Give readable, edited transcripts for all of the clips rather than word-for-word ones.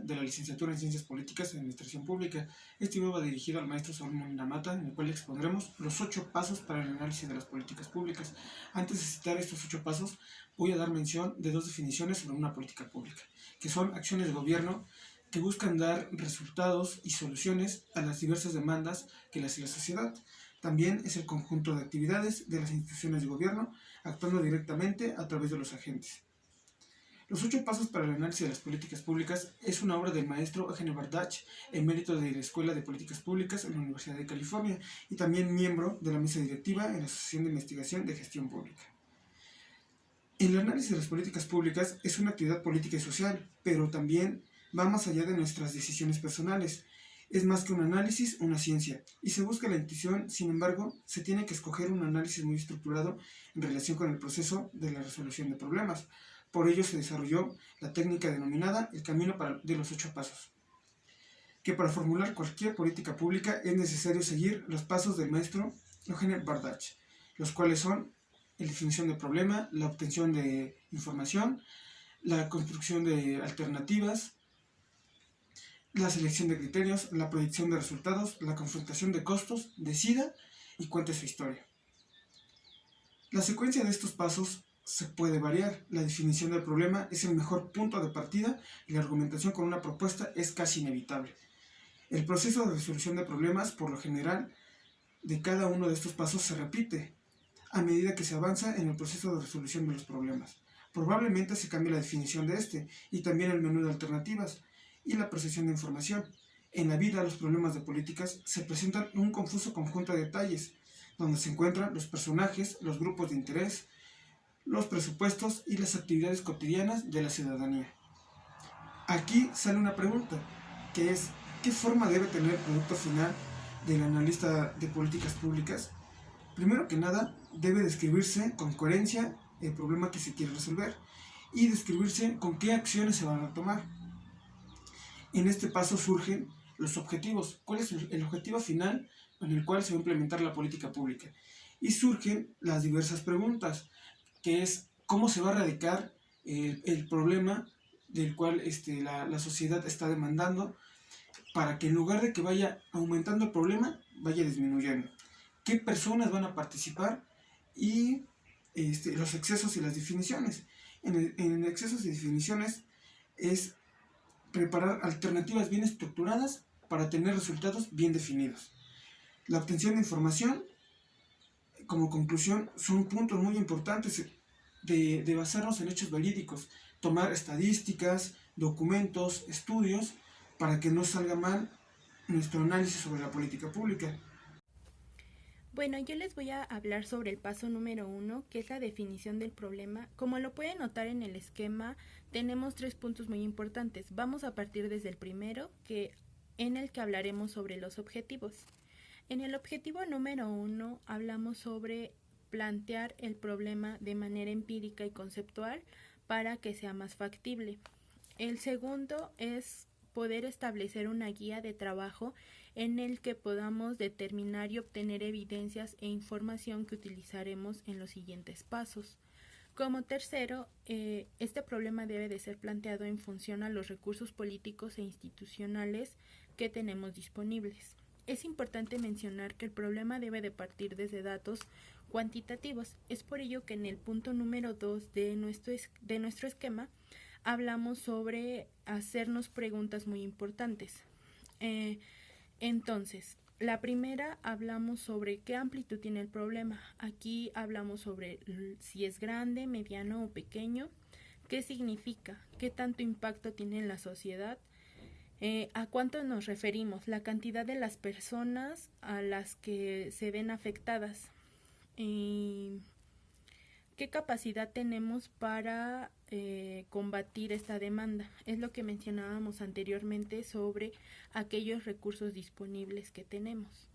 de la licenciatura en Ciencias Políticas y Administración Pública. Este video va dirigido al maestro Saúl Molina Mata, en el cual expondremos los 8 pasos para el análisis de las políticas públicas. Antes de citar estos 8 pasos, voy a dar mención de 2 definiciones sobre una política pública, que son acciones de gobierno que buscan dar resultados y soluciones a las diversas demandas que le hace la sociedad. También es el conjunto de actividades de las instituciones de gobierno, actuando directamente a través de los agentes. Los 8 pasos para el análisis de las políticas públicas es una obra del maestro Eugenio Bardach, emérito de la Escuela de Políticas Públicas en la Universidad de California y también miembro de la mesa directiva en la Asociación de Investigación de Gestión Pública. El análisis de las políticas públicas es una actividad política y social, pero también va más allá de nuestras decisiones personales. Es más que un análisis, una ciencia, y se busca la intuición. Sin embargo, se tiene que escoger un análisis muy estructurado en relación con el proceso de la resolución de problemas. Por ello se desarrolló la técnica denominada el camino de los 8 pasos, que para formular cualquier política pública es necesario seguir los pasos del maestro Eugenio Bardach, los cuales son la definición de problema, la obtención de información, la construcción de alternativas, la selección de criterios, la proyección de resultados, la confrontación de costos, decida y cuente su historia. La secuencia de estos pasos se puede variar. La definición del problema es el mejor punto de partida y la argumentación con una propuesta es casi inevitable. El proceso de resolución de problemas, por lo general, de cada uno de estos pasos se repite a medida que se avanza en el proceso de resolución de los problemas. Probablemente se cambie la definición de este y también el menú de alternativas y la procesión de información. En la vida, los problemas de políticas se presentan en un confuso conjunto de detalles, donde se encuentran los personajes, los grupos de interés, los presupuestos y las actividades cotidianas de la ciudadanía. Aquí sale una pregunta, que es, ¿qué forma debe tener el producto final del analista de políticas públicas? Primero que nada, debe describirse con coherencia el problema que se quiere resolver y describirse con qué acciones se van a tomar. En este paso surgen los objetivos. ¿Cuál es el objetivo final en el cual se va a implementar la política pública? Y surgen las diversas preguntas, que es cómo se va a erradicar el problema del cual la sociedad está demandando, para que en lugar de que vaya aumentando el problema, vaya disminuyendo. ¿Qué personas van a participar? Y los excesos y las definiciones. En excesos y definiciones es preparar alternativas bien estructuradas para tener resultados bien definidos. La obtención de información, como conclusión, son puntos muy importantes de basarnos en hechos verídicos, tomar estadísticas, documentos, estudios, para que no salga mal nuestro análisis sobre la política pública. Bueno, yo les voy a hablar sobre el paso número 1, que es la definición del problema. Como lo pueden notar en el esquema, tenemos 3 puntos muy importantes. Vamos a partir desde el primero, en el que hablaremos sobre los objetivos. En el objetivo número 1 hablamos sobre plantear el problema de manera empírica y conceptual para que sea más factible. El segundo es poder establecer una guía de trabajo en el que podamos determinar y obtener evidencias e información que utilizaremos en los siguientes pasos. Como tercero, este problema debe de ser planteado en función a los recursos políticos e institucionales que tenemos disponibles. Es importante mencionar que el problema debe de partir desde datos cuantitativos. Es por ello que en el punto número 2 de nuestro esquema hablamos sobre hacernos preguntas muy importantes. Entonces, la primera hablamos sobre qué amplitud tiene el problema. Aquí hablamos sobre si es grande, mediano o pequeño, qué significa, qué tanto impacto tiene en la sociedad, a cuánto nos referimos, la cantidad de las personas a las que se ven afectadas, qué capacidad tenemos para combatir esta demanda. Es lo que mencionábamos anteriormente sobre aquellos recursos disponibles que tenemos.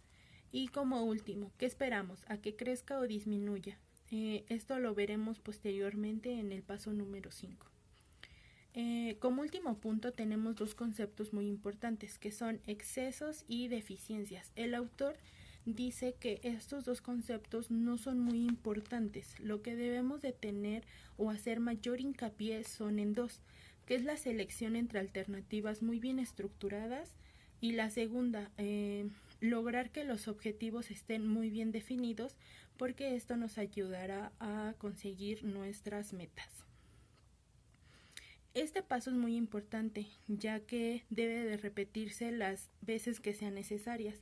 Y como último, ¿qué esperamos? ¿A que crezca o disminuya? Esto lo veremos posteriormente en el paso número 5. Como último punto tenemos 2 conceptos muy importantes, que son excesos y deficiencias. El autor dice que estos 2 conceptos no son muy importantes. Lo que debemos de tener o hacer mayor hincapié son en 2. que es la selección entre alternativas muy bien estructuradas, y la segunda, lograr que los objetivos estén muy bien definidos, porque esto nos ayudará a conseguir nuestras metas. Este paso es muy importante, ya que debe de repetirse las veces que sean necesarias.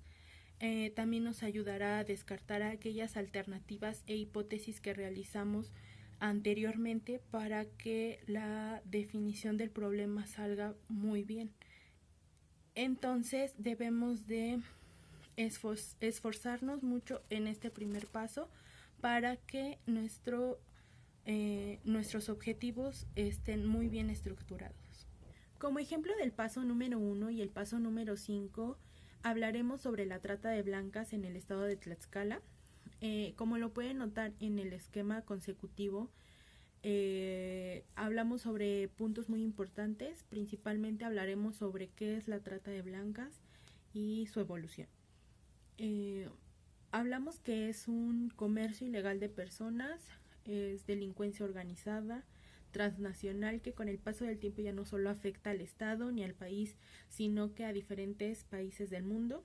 También nos ayudará a descartar aquellas alternativas e hipótesis que realizamos anteriormente para que la definición del problema salga muy bien. Entonces debemos de esforzarnos mucho en este primer paso para que nuestros objetivos estén muy bien estructurados. Como ejemplo del paso número 1 y el paso número 5, hablaremos sobre la trata de blancas en el estado de Tlaxcala. Como lo pueden notar en el esquema consecutivo, hablamos sobre puntos muy importantes. Principalmente hablaremos sobre qué es la trata de blancas y su evolución. Hablamos que es un comercio ilegal de personas, es delincuencia organizada, transnacional, que con el paso del tiempo ya no solo afecta al Estado ni al país, sino que a diferentes países del mundo.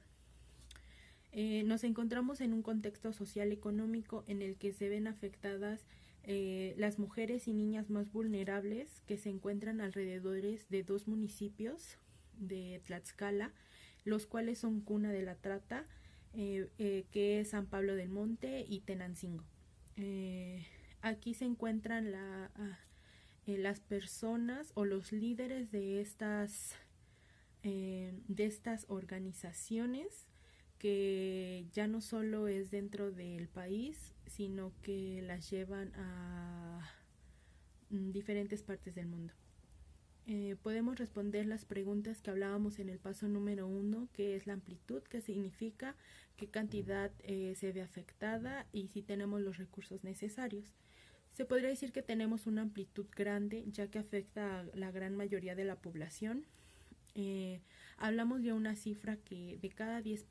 Nos encontramos en un contexto social económico en el que se ven afectadas las mujeres y niñas más vulnerables, que se encuentran alrededor de 2 municipios de Tlaxcala, los cuales son cuna de la trata, que es San Pablo del Monte y Tenancingo. Aquí se encuentran las personas o los líderes de estas organizaciones, que ya no solo es dentro del país, sino que las llevan a diferentes partes del mundo. Podemos responder las preguntas que hablábamos en el paso número 1, que es la amplitud, qué significa, qué cantidad se ve afectada y si tenemos los recursos necesarios. Se podría decir que tenemos una amplitud grande, ya que afecta a la gran mayoría de la población. Hablamos de una cifra que de cada 10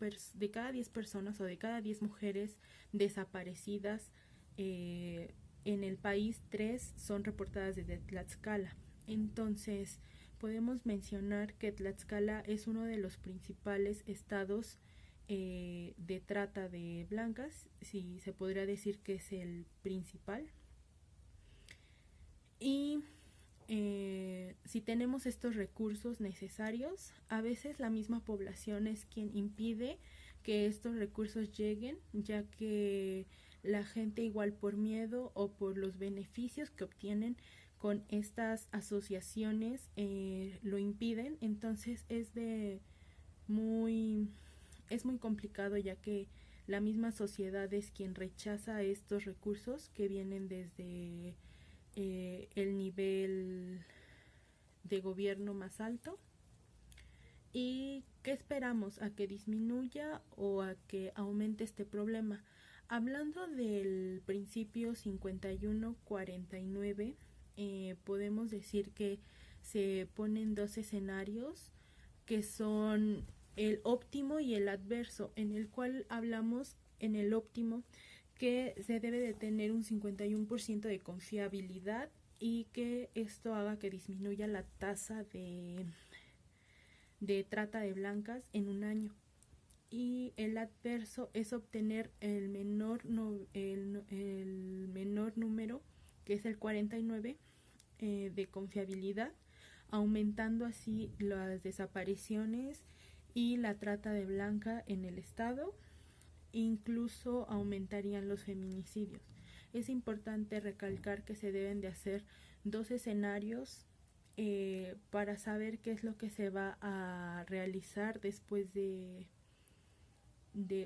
personas o de cada 10 mujeres desaparecidas en el país, 3 son reportadas desde Tlaxcala. Entonces, podemos mencionar que Tlaxcala es uno de los principales estados de trata de blancas, si se podría decir que es el principal. Y si tenemos estos recursos necesarios, a veces la misma población es quien impide que estos recursos lleguen, ya que la gente, igual por miedo o por los beneficios que obtienen con estas asociaciones, lo impiden. Entonces es muy complicado, ya que la misma sociedad es quien rechaza estos recursos que vienen desde el nivel de gobierno más alto. ¿Y qué esperamos? ¿A que disminuya o a que aumente este problema? Hablando del principio 51-49, podemos decir que se ponen 2 escenarios, que son el óptimo y el adverso, en el cual hablamos en el óptimo que se debe de tener un 51% de confiabilidad y que esto haga que disminuya la tasa de trata de blancas en un año. Y el adverso es obtener el menor número, que es el 49, de confiabilidad, aumentando así las desapariciones y la trata de blanca en el estado. Incluso aumentarían los feminicidios. Es importante recalcar que se deben de hacer 2 escenarios para saber qué es lo que se va a realizar después de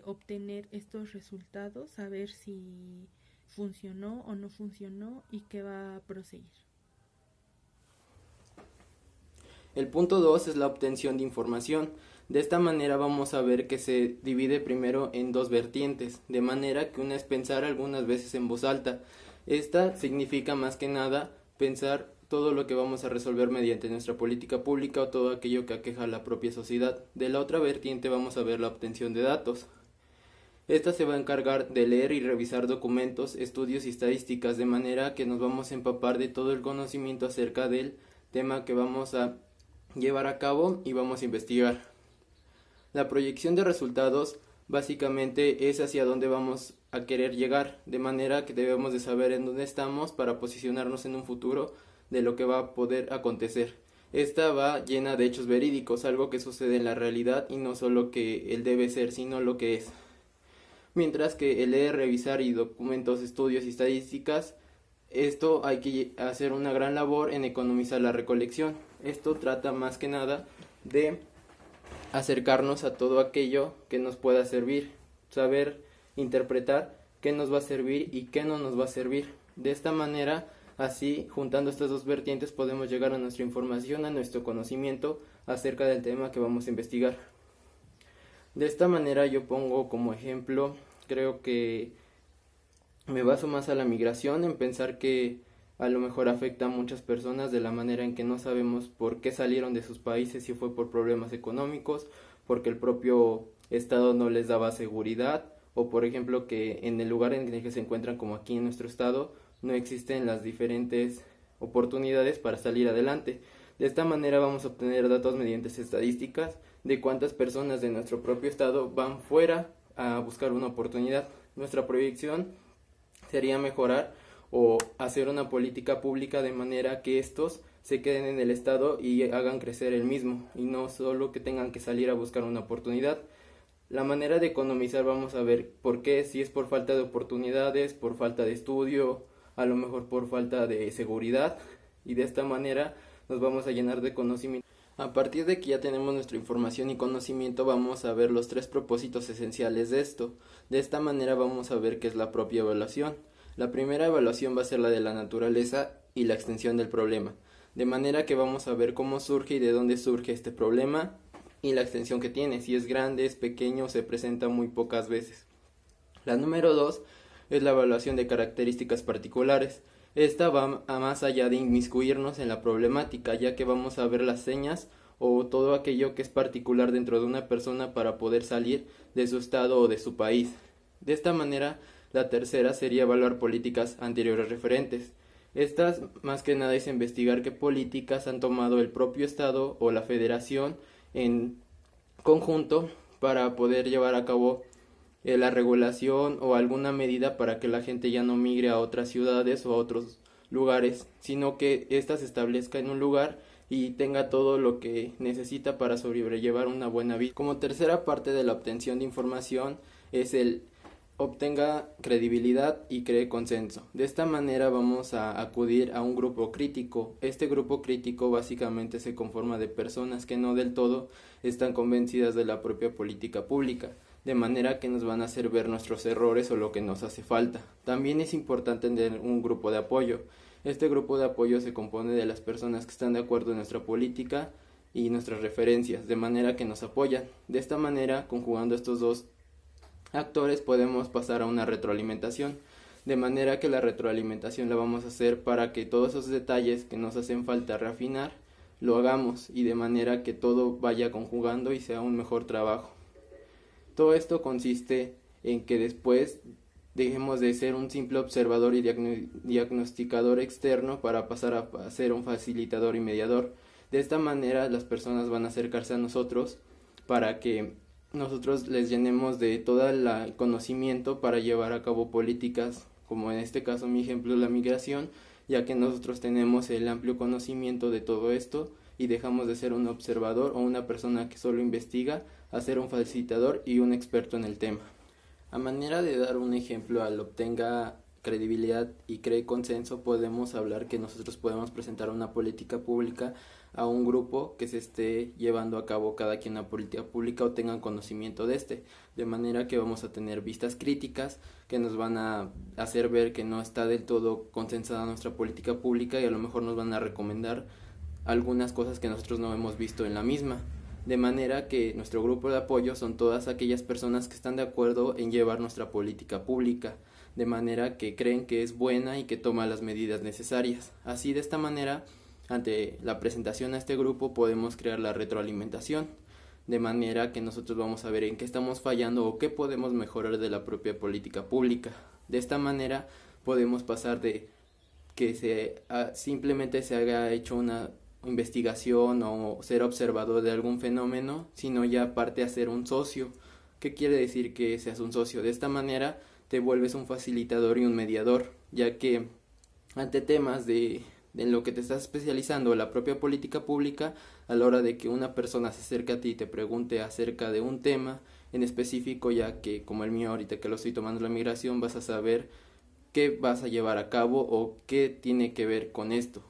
obtener estos resultados, saber si funcionó o no funcionó y qué va a proseguir. El punto 2 es la obtención de información. De esta manera vamos a ver que se divide primero en 2 vertientes, de manera que una es pensar algunas veces en voz alta. Esta significa más que nada pensar todo lo que vamos a resolver mediante nuestra política pública o todo aquello que aqueja a la propia sociedad. De la otra vertiente vamos a ver la obtención de datos. Esta se va a encargar de leer y revisar documentos, estudios y estadísticas, de manera que nos vamos a empapar de todo el conocimiento acerca del tema que vamos a llevar a cabo y vamos a investigar. La proyección de resultados básicamente es hacia dónde vamos a querer llegar, de manera que debemos de saber en dónde estamos para posicionarnos en un futuro de lo que va a poder acontecer. Esta va llena de hechos verídicos, algo que sucede en la realidad y no solo que él debe ser, sino lo que es. Mientras que el leer, revisar y documentos, estudios y estadísticas, esto hay que hacer una gran labor en economizar la recolección. Esto trata más que nada de acercarnos a todo aquello que nos pueda servir, saber interpretar qué nos va a servir y qué no nos va a servir. De esta manera, así, juntando estas dos vertientes, podemos llegar a nuestra información, a nuestro conocimiento acerca del tema que vamos a investigar. De esta manera yo pongo como ejemplo, creo que me baso más a la migración, en pensar que a lo mejor afecta a muchas personas de la manera en que no sabemos por qué salieron de sus países, si fue por problemas económicos, porque el propio estado no les daba seguridad, o por ejemplo que en el lugar en el que se encuentran, como aquí en nuestro estado, no existen las diferentes oportunidades para salir adelante. De esta manera vamos a obtener datos mediante estadísticas de cuántas personas de nuestro propio estado van fuera a buscar una oportunidad. Nuestra proyección sería mejorar o hacer una política pública de manera que estos se queden en el estado y hagan crecer el mismo, y no solo que tengan que salir a buscar una oportunidad. La manera de economizar vamos a ver por qué, si es por falta de oportunidades, por falta de estudio, a lo mejor por falta de seguridad, y de esta manera nos vamos a llenar de conocimiento. A partir de que ya tenemos nuestra información y conocimiento, vamos a ver los 3 propósitos esenciales de esto. De esta manera vamos a ver qué es la propia evaluación. La primera evaluación va a ser la de la naturaleza y la extensión del problema, de manera que vamos a ver cómo surge y de dónde surge este problema y la extensión que tiene, si es grande, es pequeño, se presenta muy pocas veces. La número 2 es la evaluación de características particulares. Esta va a más allá de inmiscuirnos en la problemática, ya que vamos a ver las señas o todo aquello que es particular dentro de una persona para poder salir de su estado o de su país. De esta manera, la tercera sería evaluar políticas anteriores referentes. Estas más que nada es investigar qué políticas han tomado el propio estado o la federación en conjunto para poder llevar a cabo la regulación o alguna medida para que la gente ya no migre a otras ciudades o a otros lugares, sino que ésta se establezca en un lugar y tenga todo lo que necesita para sobrellevar una buena vida. Como tercera parte de la obtención de información es el obtenga credibilidad y cree consenso. De esta manera vamos a acudir a un grupo crítico. Este grupo crítico básicamente se conforma de personas que no del todo están convencidas de la propia política pública, de manera que nos van a hacer ver nuestros errores o lo que nos hace falta. También es importante tener un grupo de apoyo. Este grupo de apoyo se compone de las personas que están de acuerdo en nuestra política y nuestras referencias, de manera que nos apoyan. De esta manera, conjugando estos dos actores, podemos pasar a una retroalimentación, de manera que la retroalimentación la vamos a hacer para que todos esos detalles que nos hacen falta reafinar, lo hagamos, y de manera que todo vaya conjugando y sea un mejor trabajo. Todo esto consiste en que después dejemos de ser un simple observador y diagnosticador externo para pasar a ser un facilitador y mediador. De esta manera las personas van a acercarse a nosotros para que nosotros les llenemos de todo el conocimiento para llevar a cabo políticas, como en este caso mi ejemplo la migración, ya que nosotros tenemos el amplio conocimiento de todo esto y dejamos de ser un observador o una persona que solo investiga a ser un facilitador y un experto en el tema. A manera de dar un ejemplo al obtenga credibilidad y cree consenso, podemos hablar que nosotros podemos presentar una política pública a un grupo que se esté llevando a cabo cada quien una política pública o tengan conocimiento de manera que vamos a tener vistas críticas que nos van a hacer ver que no está del todo consensada nuestra política pública y a lo mejor nos van a recomendar algunas cosas que nosotros no hemos visto en la misma. De manera que nuestro grupo de apoyo son todas aquellas personas que están de acuerdo en llevar nuestra política pública, de manera que creen que es buena y que toma las medidas necesarias. Así, de esta manera, ante la presentación a este grupo podemos crear la retroalimentación, de manera que nosotros vamos a ver en qué estamos fallando o qué podemos mejorar de la propia política pública. De esta manera podemos pasar de que simplemente se haya hecho una investigación o ser observador de algún fenómeno, sino ya parte a ser un socio. ¿Qué quiere decir que seas un socio? De esta manera te vuelves un facilitador y un mediador, ya que ante temas de en lo que te estás especializando, la propia política pública, a la hora de que una persona se acerque a ti y te pregunte acerca de un tema en específico, ya que como el mío ahorita que lo estoy tomando la migración, vas a saber qué vas a llevar a cabo o qué tiene que ver con esto,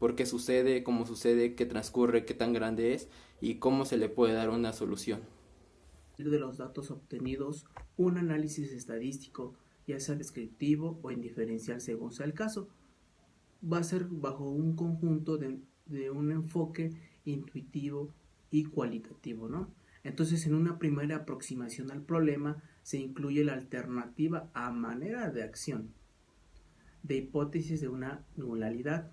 por qué sucede, cómo sucede, qué transcurre, qué tan grande es y cómo se le puede dar una solución. De los datos obtenidos, un análisis estadístico, ya sea descriptivo o indiferencial según sea el caso, va a ser bajo un conjunto de un enfoque intuitivo y cualitativo, ¿no? Entonces, en una primera aproximación al problema se incluye la alternativa a manera de acción, de hipótesis de una nulidad,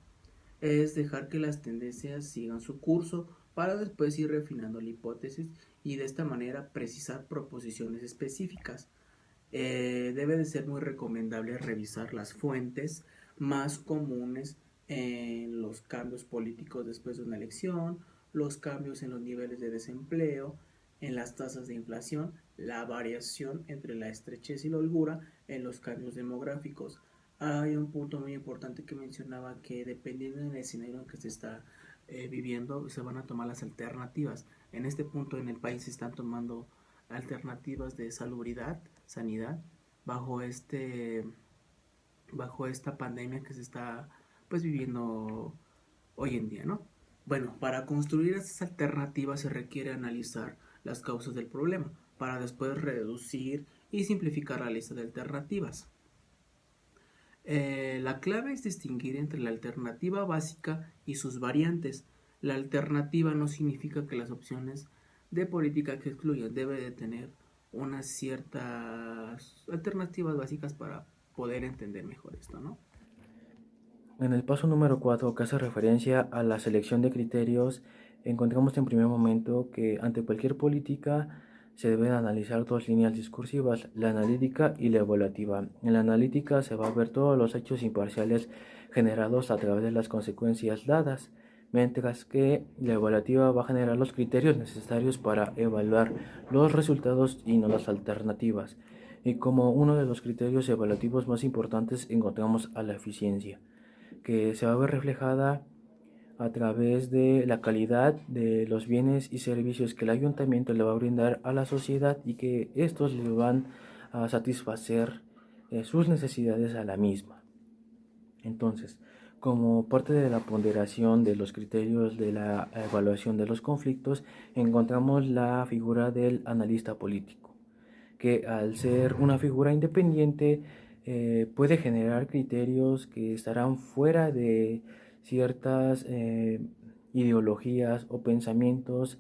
es dejar que las tendencias sigan su curso para después ir refinando la hipótesis y de esta manera precisar proposiciones específicas. Debe de ser muy recomendable revisar las fuentes más comunes en los cambios políticos después de una elección, los cambios en los niveles de desempleo, en las tasas de inflación, la variación entre la estrechez y la holgura en los cambios demográficos. Hay un punto muy importante que mencionaba, que dependiendo del escenario en que se está viviendo, se van a tomar las alternativas. En este punto en el país se están tomando alternativas de salubridad, sanidad, bajo esta pandemia que se está pues viviendo hoy en día, ¿no? Bueno, para construir estas alternativas se requiere analizar las causas del problema para después reducir y simplificar la lista de alternativas. La clave es distinguir entre la alternativa básica y sus variantes. La alternativa no significa que las opciones de política que excluyan, debe de tener unas ciertas alternativas básicas para poder entender mejor esto, ¿no? En el paso número 4, que hace referencia a la selección de criterios, encontramos en primer momento que ante cualquier política se deben analizar dos líneas discursivas, la analítica y la evaluativa. En la analítica se va a ver todos los hechos imparciales generados a través de las consecuencias dadas, mientras que la evaluativa va a generar los criterios necesarios para evaluar los resultados y no las alternativas. Y como uno de los criterios evaluativos más importantes encontramos a la eficiencia, que se va a ver reflejada a través de la calidad de los bienes y servicios que el ayuntamiento le va a brindar a la sociedad y que estos le van a satisfacer sus necesidades a la misma. Entonces, como parte de la ponderación de los criterios de la evaluación de los conflictos, encontramos la figura del analista político, que al ser una figura independiente puede generar criterios que estarán fuera de ciertas ideologías o pensamientos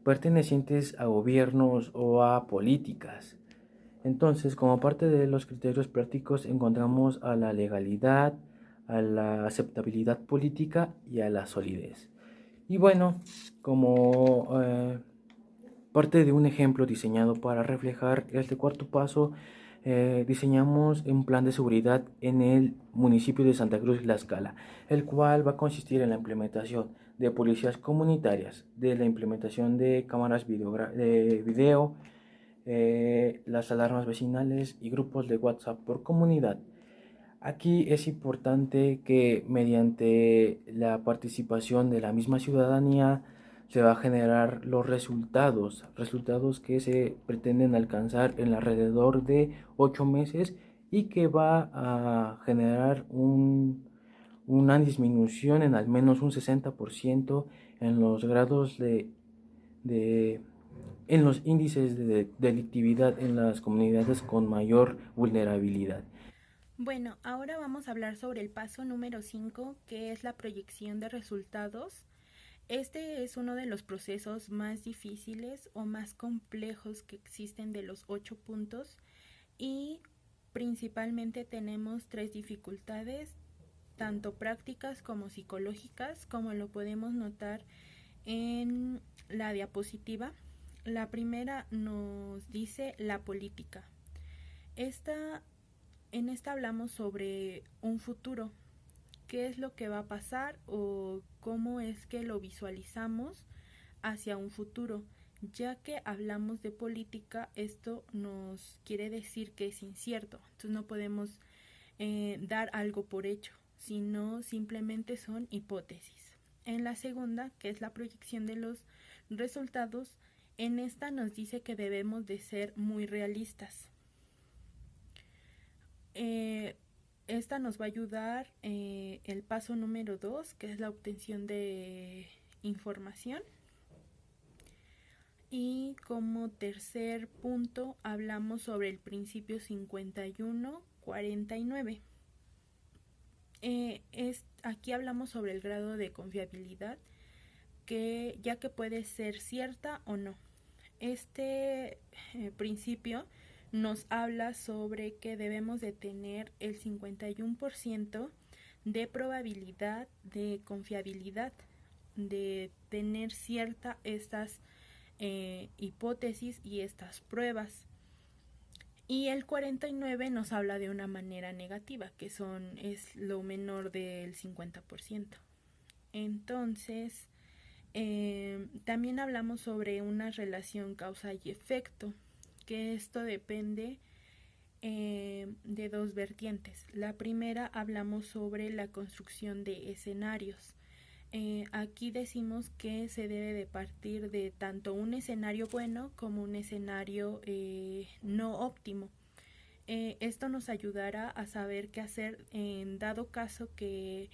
pertenecientes a gobiernos o a políticas. Entonces, como parte de los criterios prácticos encontramos a la legalidad, a la aceptabilidad política y a la solidez. Y bueno, como parte de un ejemplo diseñado para reflejar este cuarto paso, diseñamos un plan de seguridad en el municipio de Santa Cruz de Tlaxcala, el cual va a consistir en la implementación de policías comunitarias, de la implementación de cámaras de video, las alarmas vecinales y grupos de WhatsApp por comunidad. Aquí es importante que mediante la participación de la misma ciudadanía se va a generar los resultados que se pretenden alcanzar en alrededor de 8 meses y que va a generar una disminución en al menos un 60% en los grados en los índices de delictividad en las comunidades con mayor vulnerabilidad. Bueno, ahora vamos a hablar sobre el paso número 5, que es la proyección de resultados. Este es uno de los procesos más difíciles o más complejos que existen de los 8 puntos y principalmente tenemos 3 dificultades, tanto prácticas como psicológicas, como lo podemos notar en la diapositiva. La primera nos dice la política. En esta hablamos sobre un futuro qué es lo que va a pasar o cómo es que lo visualizamos hacia un futuro. Ya que hablamos de política, esto nos quiere decir que es incierto, entonces no podemos dar algo por hecho, sino simplemente son hipótesis. En la segunda, que es la proyección de los resultados, en esta nos dice que debemos de ser muy realistas. Esta nos va a ayudar el paso número 2, que es la obtención de información. Y como tercer punto hablamos sobre el principio 51-49. Aquí hablamos sobre el grado de confiabilidad, ya que puede ser cierta o no. Este principio nos habla sobre que debemos de tener el 51% de probabilidad de confiabilidad, de tener cierta estas hipótesis y estas pruebas. Y el 49 nos habla de una manera negativa, que es lo menor del 50%. Entonces, también hablamos sobre una relación causa y efecto, que esto depende de dos vertientes. La primera, hablamos sobre la construcción de escenarios. Aquí decimos que se debe de partir de tanto un escenario bueno como un escenario no óptimo. Esto nos ayudará a saber qué hacer en dado caso que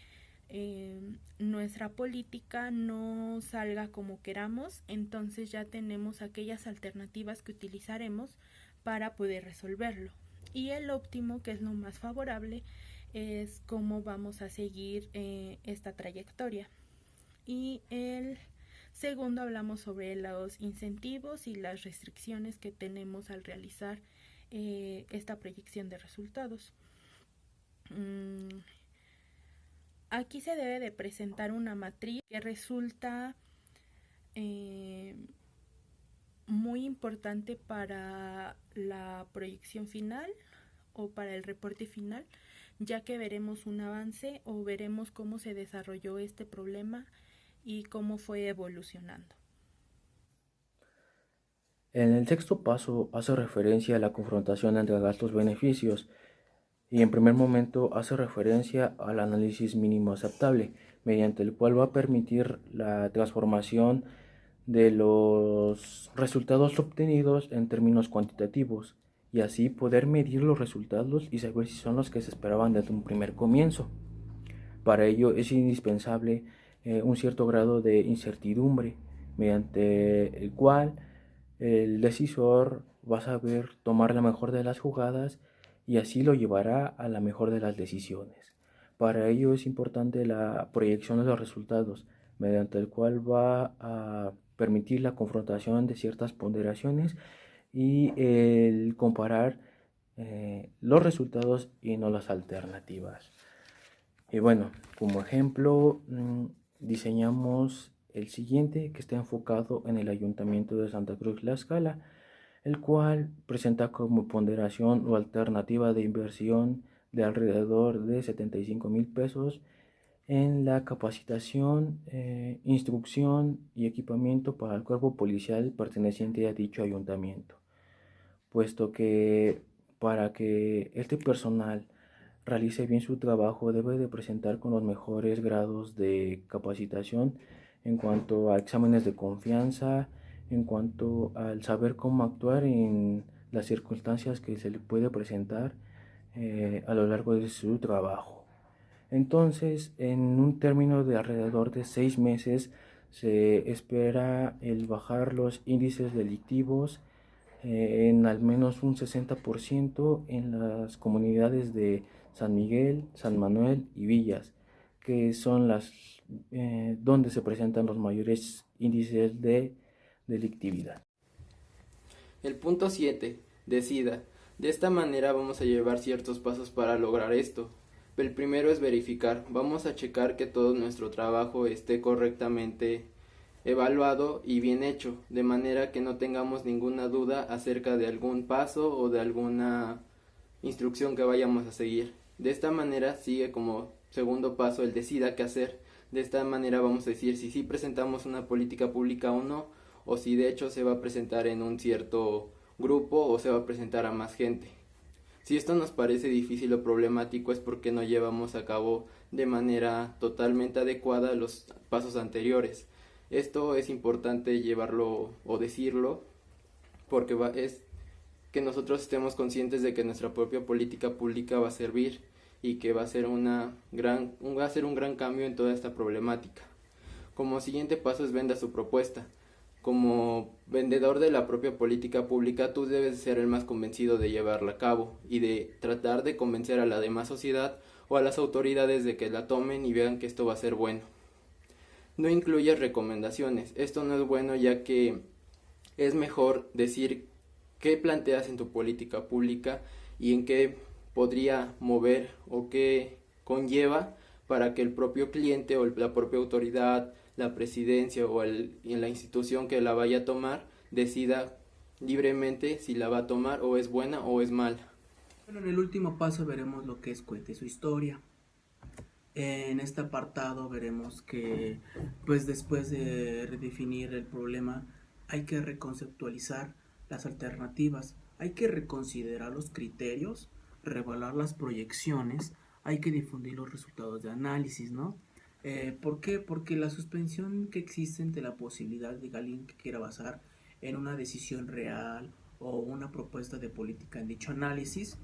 nuestra política no salga como queramos. Entonces ya tenemos aquellas alternativas que utilizaremos para poder resolverlo. Y el óptimo, que es lo más favorable, es cómo vamos a seguir esta trayectoria. Y el segundo, hablamos sobre los incentivos y las restricciones que tenemos al realizar esta proyección de resultados. Aquí se debe de presentar una matriz que resulta muy importante para la proyección final o para el reporte final, ya que veremos un avance o veremos cómo se desarrolló este problema y cómo fue evolucionando. En el sexto paso hace referencia a la confrontación entre gastos-beneficios y en primer momento hace referencia al análisis mínimo aceptable, mediante el cual va a permitir la transformación de los resultados obtenidos en términos cuantitativos y así poder medir los resultados y saber si son los que se esperaban desde un primer comienzo. Para ello es indispensable un cierto grado de incertidumbre, mediante el cual el decisor va a saber tomar la mejor de las jugadas y así lo llevará a la mejor de las decisiones. Para ello es importante la proyección de los resultados, mediante el cual va a permitir la confrontación de ciertas ponderaciones y el comparar los resultados y no las alternativas. Y bueno, como ejemplo, diseñamos el siguiente, que está enfocado en el Ayuntamiento de Santa Cruz Tlaxcala, el cual presenta como ponderación o alternativa de inversión de alrededor de 75,000 pesos en la capacitación, instrucción y equipamiento para el cuerpo policial perteneciente a dicho ayuntamiento, puesto que para que este personal realice bien su trabajo debe de presentar con los mejores grados de capacitación en cuanto a exámenes de confianza, en cuanto al saber cómo actuar en las circunstancias que se le puede presentar a lo largo de su trabajo. Entonces, en un término de alrededor de 6 meses, se espera el bajar los índices delictivos en al menos un 60% en las comunidades de San Miguel, San Manuel y Villas, que son las donde se presentan los mayores índices de delictividad. El punto 7. Decida. De esta manera vamos a llevar ciertos pasos para lograr esto. El primero es verificar. Vamos a checar que todo nuestro trabajo esté correctamente evaluado y bien hecho, de manera que no tengamos ninguna duda acerca de algún paso o de alguna instrucción que vayamos a seguir. De esta manera sigue como segundo paso el decida qué hacer. De esta manera vamos a decir si sí presentamos una política pública o no, o si de hecho se va a presentar en un cierto grupo o se va a presentar a más gente. Si esto nos parece difícil o problemático es porque no llevamos a cabo de manera totalmente adecuada los pasos anteriores. Esto es importante llevarlo o decirlo porque es que nosotros estemos conscientes de que nuestra propia política pública va a servir y que va a ser un gran cambio en toda esta problemática. Como siguiente paso es venda su propuesta. Como vendedor de la propia política pública, tú debes ser el más convencido de llevarla a cabo y de tratar de convencer a la demás sociedad o a las autoridades de que la tomen y vean que esto va a ser bueno. No incluyas recomendaciones. Esto no es bueno, ya que es mejor decir qué planteas en tu política pública y en qué podría mover o qué conlleva para que el propio cliente o la propia autoridad, la presidencia o en la institución que la vaya a tomar decida libremente si la va a tomar o es buena o es mala. Bueno, en el último paso veremos lo que es cuente su historia. En este apartado veremos que pues después de redefinir el problema hay que reconceptualizar las alternativas, hay que reconsiderar los criterios, revaluar las proyecciones, hay que difundir los resultados de análisis, ¿no? ¿Por qué? Porque la suspensión que existe entre la posibilidad de que alguien que quiera basar en una decisión real o una propuesta de política en dicho análisis,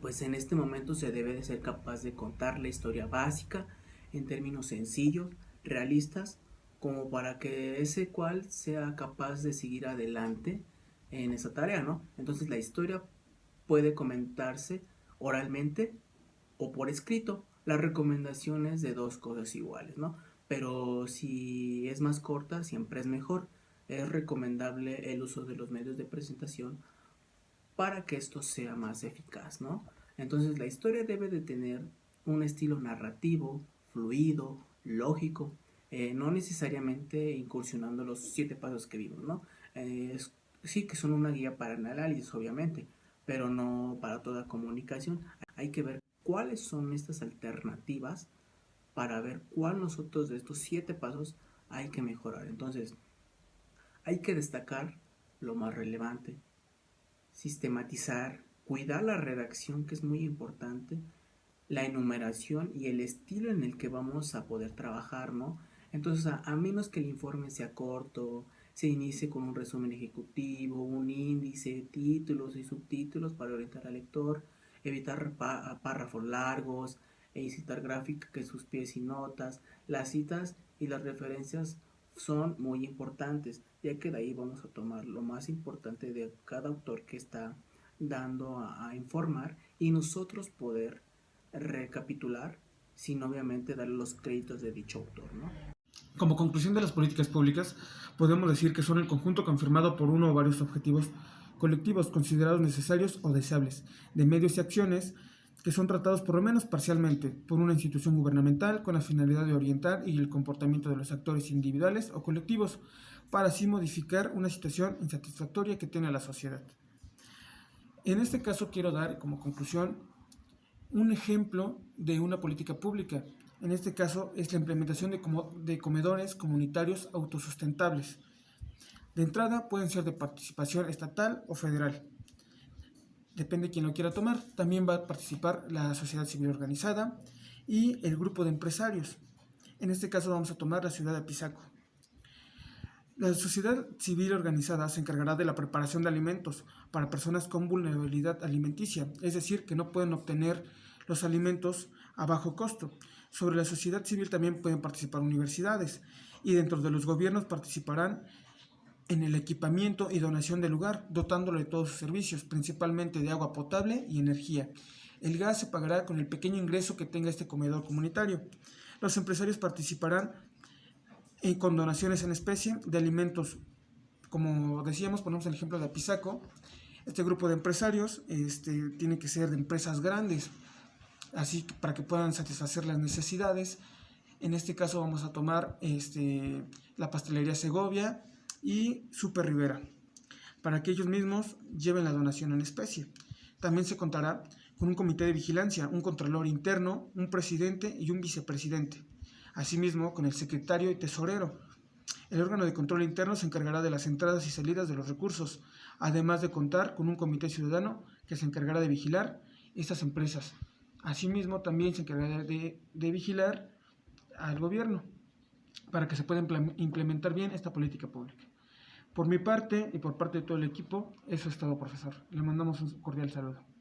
pues en este momento se debe de ser capaz de contar la historia básica en términos sencillos, realistas, como para que ese cual sea capaz de seguir adelante en esa tarea, ¿no? Entonces la historia puede comentarse oralmente o por escrito. Las recomendaciones de dos cosas iguales, ¿no? Pero si es más corta, siempre es mejor. Es recomendable el uso de los medios de presentación para que esto sea más eficaz, ¿no? Entonces la historia debe de tener un estilo narrativo, fluido, lógico, no necesariamente incursionando los 7 pasos que vimos, ¿no? Sí que son una guía para el análisis, obviamente, pero no para toda comunicación. Hay que ver cuáles son estas alternativas para ver cuál nosotros de estos 7 pasos hay que mejorar. Entonces, hay que destacar lo más relevante, sistematizar, cuidar la redacción, que es muy importante, la enumeración y el estilo en el que vamos a poder trabajar, ¿no? Entonces, a menos que el informe sea corto, se inicie con un resumen ejecutivo, un índice, títulos y subtítulos para orientar al lector, evitar párrafos largos e incitar gráficas que sus pies y notas. Las citas y las referencias son muy importantes, ya que de ahí vamos a tomar lo más importante de cada autor que está dando a informar y nosotros poder recapitular sin obviamente darle los créditos de dicho autor, ¿no? Como conclusión de las políticas públicas, podemos decir que son el conjunto confirmado por uno o varios objetivos colectivos considerados necesarios o deseables, de medios y acciones que son tratados por lo menos parcialmente por una institución gubernamental con la finalidad de orientar y el comportamiento de los actores individuales o colectivos para así modificar una situación insatisfactoria que tiene la sociedad. En este caso quiero dar como conclusión un ejemplo de una política pública. En este caso es la implementación de comedores comunitarios autosustentables. De entrada pueden ser de participación estatal o federal. Depende de quién lo quiera tomar. También va a participar la sociedad civil organizada y el grupo de empresarios. En este caso vamos a tomar la ciudad de Apizaco. La sociedad civil organizada se encargará de la preparación de alimentos para personas con vulnerabilidad alimenticia, es decir, que no pueden obtener los alimentos a bajo costo. Sobre la sociedad civil también pueden participar universidades y dentro de los gobiernos participarán en el equipamiento y donación del lugar, dotándolo de todos sus servicios, principalmente de agua potable y energía. El gas se pagará con el pequeño ingreso que tenga este comedor comunitario. Los empresarios participarán con donaciones en especie de alimentos. Como decíamos, ponemos el ejemplo de Apizaco. Este grupo de empresarios tiene que ser de empresas grandes, así para que puedan satisfacer las necesidades. En este caso vamos a tomar la pastelería Segovia y Super Rivera, para que ellos mismos lleven la donación en especie. También se contará con un comité de vigilancia, un controlador interno, un presidente y un vicepresidente. Asimismo, con el secretario y tesorero. El órgano de control interno se encargará de las entradas y salidas de los recursos, además de contar con un comité ciudadano que se encargará de vigilar estas empresas. Asimismo, también se encargará de vigilar al gobierno para que se pueda implementar bien esta política pública. Por mi parte y por parte de todo el equipo, eso es todo, profesor. Le mandamos un cordial saludo.